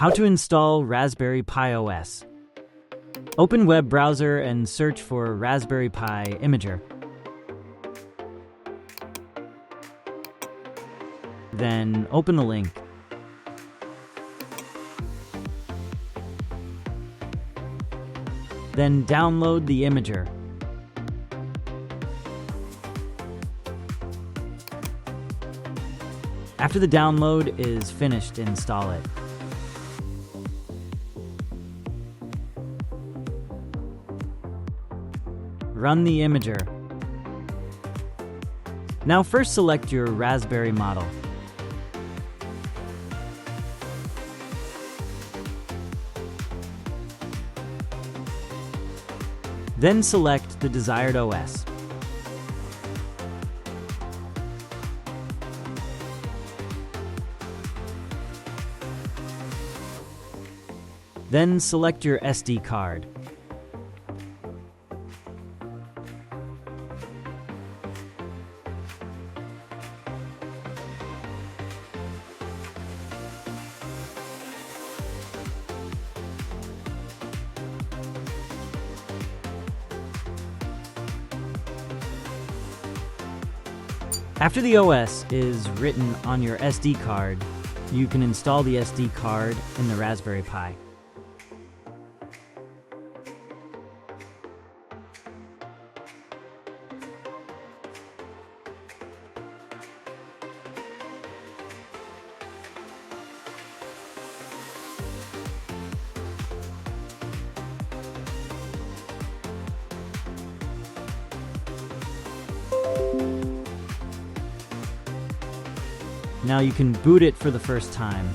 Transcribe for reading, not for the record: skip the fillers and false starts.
How to install Raspberry Pi OS. Open web browser and search for Raspberry Pi Imager. Then open the link. Then download the Imager. After the download is finished, install it. Run the Imager. Now first select your Raspberry model. Then select the desired OS. Then select your SD card. After the OS is written on your SD card, you can install the SD card in the Raspberry Pi. Now you can boot it for the first time.